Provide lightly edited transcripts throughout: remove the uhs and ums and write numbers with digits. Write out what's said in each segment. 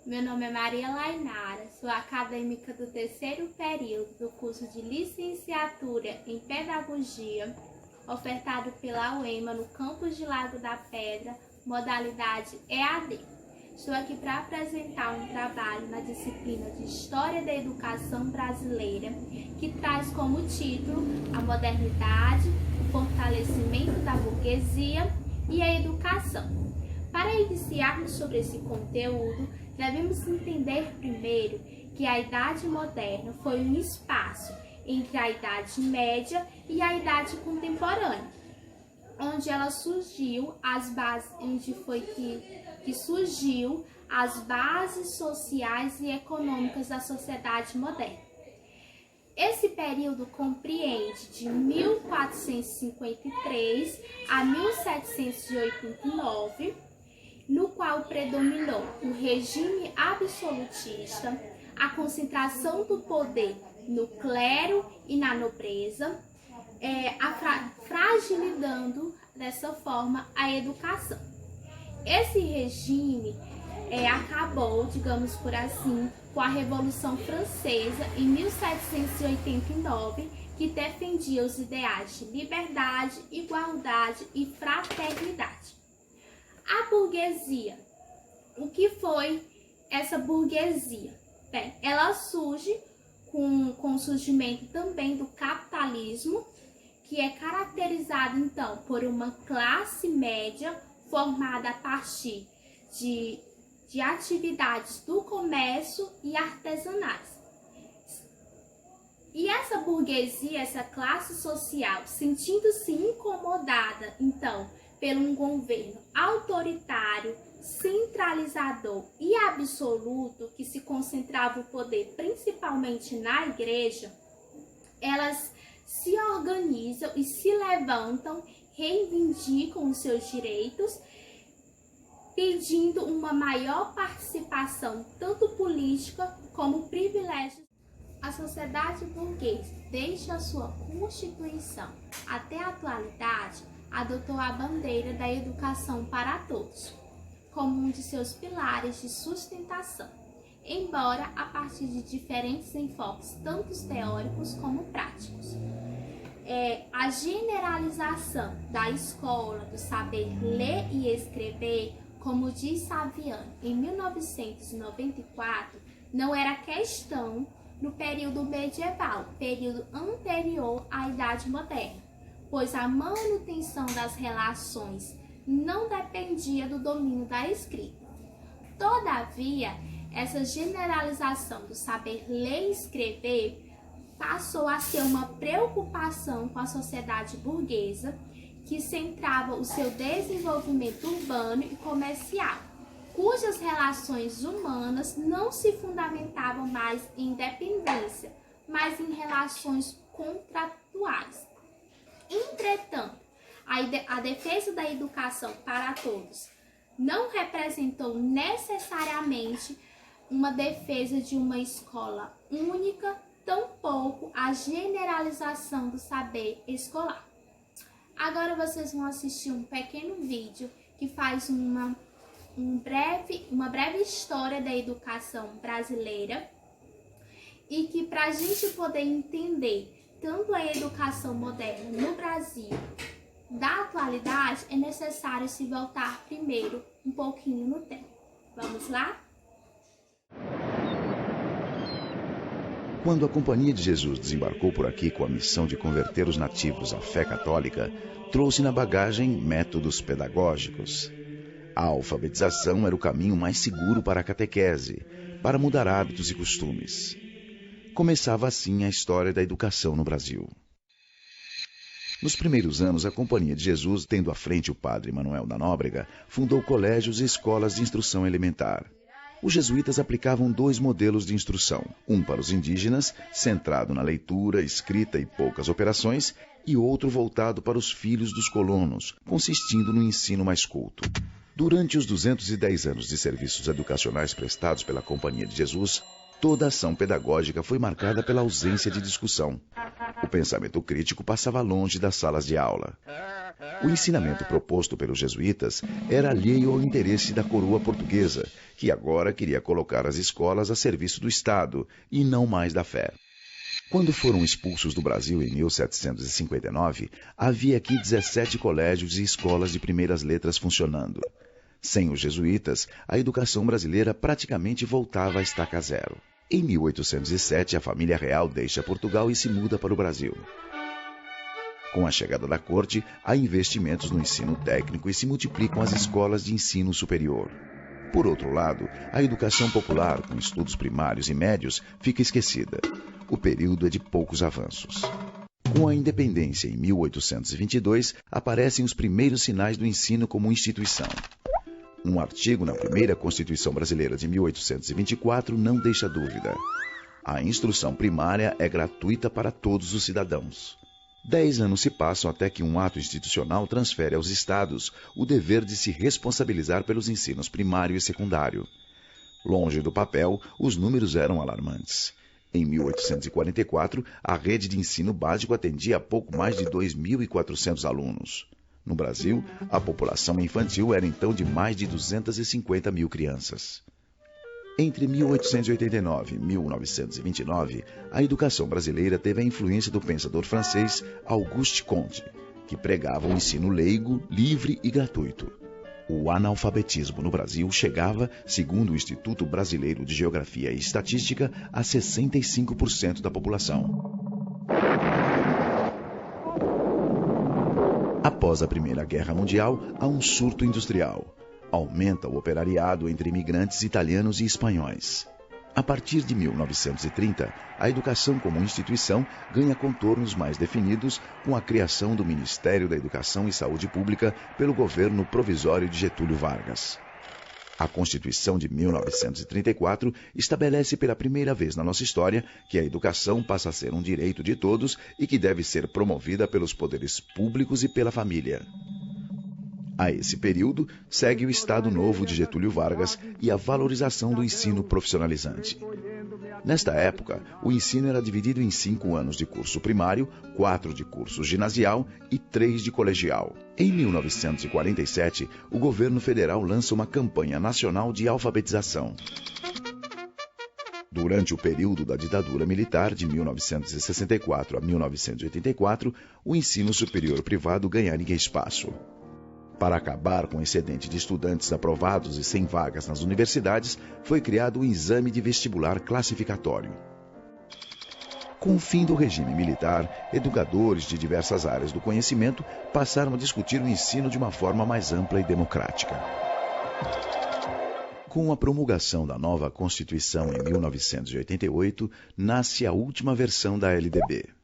Meu nome é Maria Lainara, sou acadêmica do terceiro período do curso de Licenciatura em Pedagogia, ofertado pela UEMA no campus de Lago da Pedra, modalidade EAD. Estou aqui para apresentar um trabalho na disciplina de História da Educação Brasileira, que traz como título a modernidade, o fortalecimento da burguesia e a educação. Para iniciarmos sobre esse conteúdo, devemos entender primeiro que a Idade Moderna foi um espaço entre a Idade Média e a Idade Contemporânea, onde ela surgiu as bases, que surgiu as bases sociais e econômicas da sociedade moderna. Esse período compreende de 1453 a 1789, no qual predominou o regime absolutista, a concentração do poder no clero e na nobreza, fragilizando dessa forma a educação. Esse regime acabou, digamos por assim, com a Revolução Francesa em 1789, que defendia os ideais de liberdade, igualdade e fraternidade. A burguesia. O que foi essa burguesia? Bem, ela surge com o surgimento também do capitalismo, que é caracterizado então por uma classe média formada a partir de atividades do comércio e artesanais. E essa burguesia, essa classe social, sentindo-se incomodada então pelo um governo autoritário, centralizador e absoluto, que se concentrava o poder principalmente na igreja, elas se organizam e se levantam, reivindicam os seus direitos, pedindo uma maior participação, tanto política como privilégios. A sociedade burguesa, desde a sua constituição até a atualidade, adotou a bandeira da educação para todos, como um de seus pilares de sustentação, embora a partir de diferentes enfoques, tanto teóricos como práticos. A generalização da escola do saber ler e escrever, como diz Saviano em 1994, não era questão no período medieval, período anterior à Idade Moderna, pois a manutenção das relações não dependia do domínio da escrita. Todavia, essa generalização do saber ler e escrever passou a ser uma preocupação com a sociedade burguesa, que centrava o seu desenvolvimento urbano e comercial, cujas relações humanas não se fundamentavam mais em dependência, mas em relações contratuais. Entretanto, a defesa da educação para todos não representou necessariamente uma defesa de uma escola única, tampouco a generalização do saber escolar. Agora vocês vão assistir um pequeno vídeo que faz uma breve história da educação brasileira, e que, para a gente poder entender tanto a educação moderna no Brasil da atualidade, é necessário se voltar primeiro um pouquinho no tempo. Vamos lá? Quando a Companhia de Jesus desembarcou por aqui com a missão de converter os nativos à fé católica, trouxe na bagagem métodos pedagógicos. A alfabetização era o caminho mais seguro para a catequese, para mudar hábitos e costumes. Começava assim a história da educação no Brasil. Nos primeiros anos, a Companhia de Jesus, tendo à frente o padre Manuel da Nóbrega, fundou colégios e escolas de instrução elementar. Os jesuítas aplicavam 2 modelos de instrução, um para os indígenas, centrado na leitura, escrita e poucas operações, e outro voltado para os filhos dos colonos, consistindo no ensino mais culto. Durante os 210 anos de serviços educacionais prestados pela Companhia de Jesus, toda a ação pedagógica foi marcada pela ausência de discussão. O pensamento crítico passava longe das salas de aula. O ensinamento proposto pelos jesuítas era alheio ao interesse da coroa portuguesa, que agora queria colocar as escolas a serviço do Estado e não mais da fé. Quando foram expulsos do Brasil em 1759, havia aqui 17 colégios e escolas de primeiras letras funcionando. Sem os jesuítas, a educação brasileira praticamente voltava a estaca zero. Em 1807, a família real deixa Portugal e se muda para o Brasil. Com a chegada da corte, há investimentos no ensino técnico e se multiplicam as escolas de ensino superior. Por outro lado, a educação popular, com estudos primários e médios, fica esquecida. O período é de poucos avanços. Com a independência em 1822, aparecem os primeiros sinais do ensino como instituição. Um artigo na primeira Constituição Brasileira de 1824 não deixa dúvida. A instrução primária é gratuita para todos os cidadãos. 10 anos se passam até que um ato institucional transfere aos estados o dever de se responsabilizar pelos ensinos primário e secundário. Longe do papel, os números eram alarmantes. Em 1844, a rede de ensino básico atendia a pouco mais de 2.400 alunos. No Brasil, a população infantil era então de mais de 250 mil crianças. Entre 1889 e 1929, a educação brasileira teve a influência do pensador francês Auguste Comte, que pregava o ensino leigo, livre e gratuito. O analfabetismo no Brasil chegava, segundo o Instituto Brasileiro de Geografia e Estatística, a 65% da população. Após a Primeira Guerra Mundial, há um surto industrial. Aumenta o operariado entre imigrantes italianos e espanhóis. A partir de 1930, a educação como instituição ganha contornos mais definidos com a criação do Ministério da Educação e Saúde Pública pelo governo provisório de Getúlio Vargas. A Constituição de 1934 estabelece pela primeira vez na nossa história que a educação passa a ser um direito de todos e que deve ser promovida pelos poderes públicos e pela família. A esse período, segue o Estado Novo de Getúlio Vargas e a valorização do ensino profissionalizante. Nesta época, o ensino era dividido em 5 anos de curso primário, 4 de curso ginasial e 3 de colegial. Em 1947, o governo federal lança uma campanha nacional de alfabetização. Durante o período da ditadura militar, de 1964 a 1984, o ensino superior privado ganharia espaço. Para acabar com o excedente de estudantes aprovados e sem vagas nas universidades, foi criado o exame de vestibular classificatório. Com o fim do regime militar, educadores de diversas áreas do conhecimento passaram a discutir o ensino de uma forma mais ampla e democrática. Com a promulgação da nova Constituição em 1988, nasce a última versão da LDB.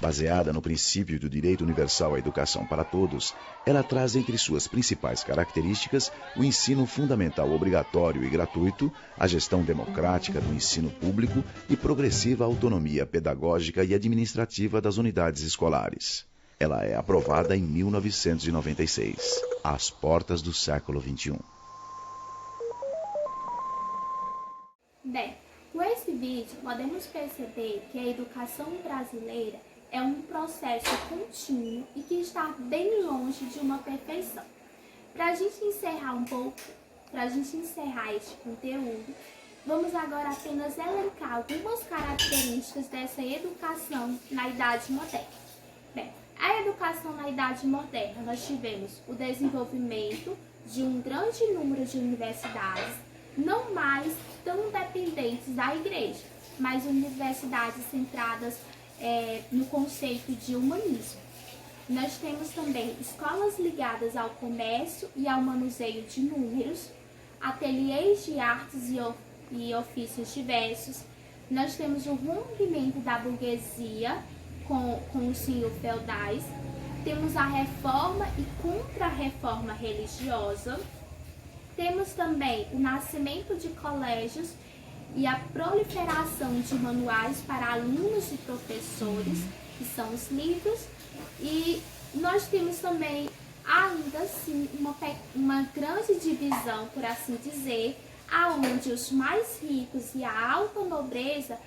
Baseada no princípio do direito universal à educação para todos, ela traz entre suas principais características o ensino fundamental obrigatório e gratuito, a gestão democrática do ensino público e progressiva autonomia pedagógica e administrativa das unidades escolares. Ela é aprovada em 1996, às portas do século XXI. Bem, com esse vídeo podemos perceber que a educação brasileira é um processo contínuo e que está bem longe de uma perfeição. Para a gente encerrar este conteúdo, vamos agora apenas elencar algumas características dessa educação na Idade Moderna. Bem, a educação na Idade Moderna, nós tivemos o desenvolvimento de um grande número de universidades, não mais tão dependentes da igreja, mas universidades centradas no conceito de humanismo. Nós temos também escolas ligadas ao comércio e ao manuseio de números, ateliês de artes e ofícios diversos. Nós temos o rompimento da burguesia com os senhores feudais. Temos a reforma e contra-reforma religiosa. Temos também o nascimento de colégios e a proliferação de manuais para alunos e professores, que são os livros. E nós temos também, ainda assim, uma grande divisão, por assim dizer, aonde os mais ricos e a alta nobreza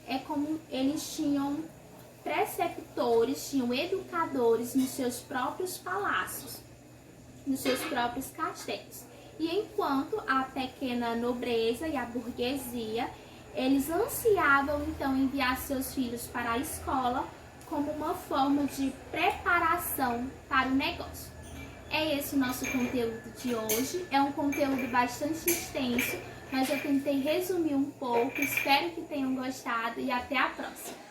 é como eles tinham preceptores, tinham educadores nos seus próprios palácios, nos seus próprios castelos. E enquanto a pequena nobreza e a burguesia, eles ansiavam então enviar seus filhos para a escola como uma forma de preparação para o negócio. É esse o nosso conteúdo de hoje. É um conteúdo bastante extenso, mas eu tentei resumir um pouco. Espero que tenham gostado e até a próxima.